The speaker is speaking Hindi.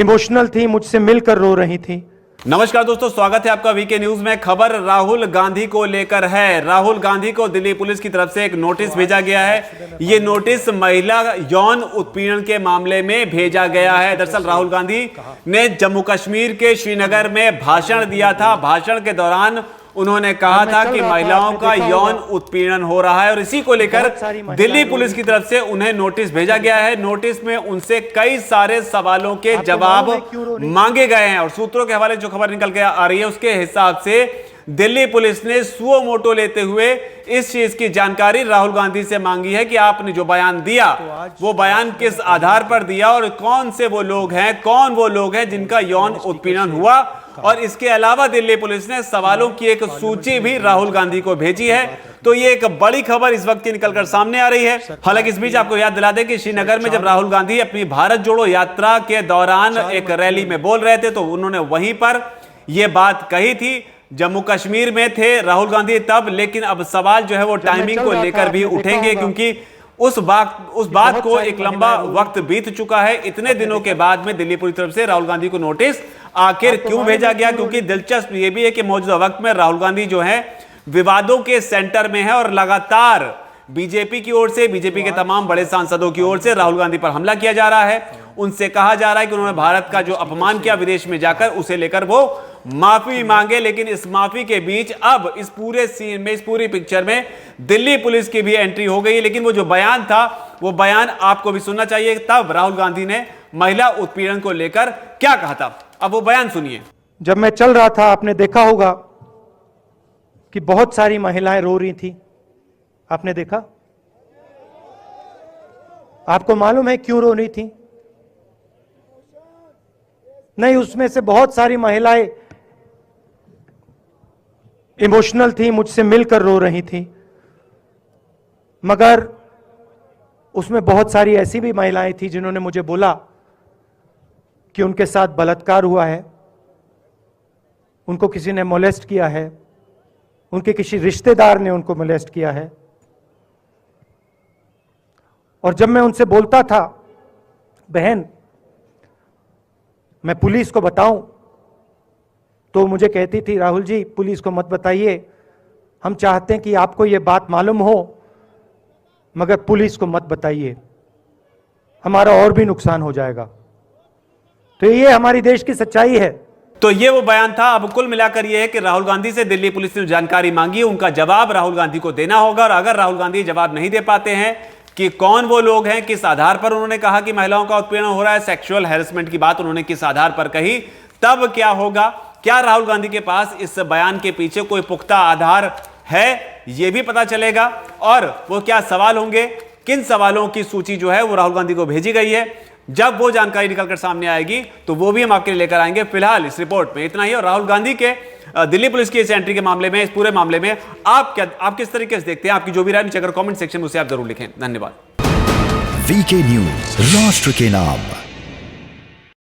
इमोशनल थी, मुझसे मिलकर रो रही थी। नमस्कार दोस्तों, स्वागत है आपका वीके न्यूज में। खबर राहुल गांधी को लेकर है। राहुल गांधी को दिल्ली पुलिस की तरफ से एक नोटिस भेजा गया है। ये नोटिस महिला यौन उत्पीड़न के मामले में भेजा गया है। दरअसल राहुल गांधी ने जम्मू कश्मीर के श्रीनगर में भाषण दिया था। भाषण के दौरान उन्होंने कहा था कि महिलाओं का यौन उत्पीड़न हो रहा है और इसी को लेकर दिल्ली पुलिस की तरफ से उन्हें नोटिस भेजा गया है। नोटिस में उनसे कई सारे सवालों के जवाब मांगे गए हैं और सूत्रों के हवाले जो खबर निकल के आ रही है उसके हिसाब से दिल्ली पुलिस ने सुओ मोटो लेते हुए इस चीज की जानकारी राहुल गांधी से मांगी है कि आपने जो बयान दिया वो बयान किस आधार पर दिया और कौन वो लोग हैं जिनका यौन उत्पीड़न हुआ। और इसके अलावा दिल्ली पुलिस ने सवालों की एक सूची भी राहुल गांधी को भेजी है। तो ये एक बड़ी खबर इस वक्त की निकलकर सामने आ रही है। हालांकि इस बीच आपको याद दिला दें कि श्रीनगर में जब राहुल गांधी अपनी भारत जोड़ो यात्रा के दौरान एक रैली में बोल रहे थे तो उन्होंने वहीं पर यह बात कही थी। जम्मू कश्मीर में थे राहुल गांधी तब, लेकिन अब सवाल जो है वो टाइमिंग को लेकर भी उठेंगे क्योंकि उस बात को एक लंबा वक्त बीत चुका है। इतने दिनों के बाद में दिल्ली पुलिस तरफ से राहुल गांधी को नोटिस आखिर क्यों भेजा गया, क्योंकि दिलचस्प यह भी है कि मौजूदा वक्त में राहुल गांधी जो है विवादों के सेंटर में है और लगातार बीजेपी की ओर से, बीजेपी के तमाम बड़े सांसदों की ओर से राहुल गांधी पर हमला किया जा रहा है। उनसे कहा जा रहा है कि उन्होंने भारत का जो अपमान किया विदेश में जाकर, उसे लेकर वो माफी मांगे। लेकिन इस माफी के बीच अब इस पूरे सीन में, इस पूरी पिक्चर में दिल्ली पुलिस की भी एंट्री हो गई है। लेकिन वो जो बयान था वो बयान आपको भी सुनना चाहिए। तब राहुल गांधी ने महिला उत्पीड़न को लेकर क्या कहा था, अब वो बयान सुनिए। जब मैं चल रहा था आपने देखा होगा कि बहुत सारी महिलाएं रो रही थी। आपने देखा? आपको मालूम है क्यों रो रही थी? नहीं, उसमें से बहुत सारी महिलाएं इमोशनल थी, मुझसे मिलकर रो रही थी। मगर उसमें बहुत सारी ऐसी भी महिलाएं थी जिन्होंने मुझे बोला कि उनके साथ बलात्कार हुआ है, उनको किसी ने मोलेस्ट किया है, उनके किसी रिश्तेदार ने उनको मोलेस्ट किया है। और जब मैं उनसे बोलता था बहन मैं पुलिस को बताऊं, तो मुझे कहती थी राहुल जी पुलिस को मत बताइए, हम चाहते हैं कि आपको यह बात मालूम हो मगर पुलिस को मत बताइए, हमारा और भी नुकसान हो जाएगा। तो ये हमारी देश की सच्चाई है। तो ये वो बयान था। अब कुल मिलाकर ये है कि राहुल गांधी से दिल्ली पुलिस ने जानकारी मांगी, उनका जवाब राहुल गांधी को देना होगा। और अगर राहुल गांधी जवाब नहीं दे पाते हैं कि कौन वो लोग हैं, किस आधार पर उन्होंने कहा कि महिलाओं का उत्पीड़न हो रहा है, सेक्सुअल हैरेसमेंट की बात उन्होंने किस आधार पर कही, तब क्या होगा। क्या राहुल गांधी के पास इस बयान के पीछे कोई पुख्ता आधार है, यह भी पता चलेगा। और वो क्या सवाल होंगे, किन सवालों की सूची जो है वो राहुल गांधी को भेजी गई है, जब वो जानकारी निकलकर सामने आएगी तो वो भी हम आपके लिए लेकर आएंगे। फिलहाल इस रिपोर्ट में इतना ही। और राहुल गांधी के दिल्ली पुलिस की इस एंट्री के मामले में, इस पूरे मामले में आप किस तरीके से देखते हैं, आपकी जो भी राय नीचे अगर कमेंट सेक्शन में उसे आप जरूर लिखें। धन्यवाद। वीके न्यूज, राष्ट्र के नाम।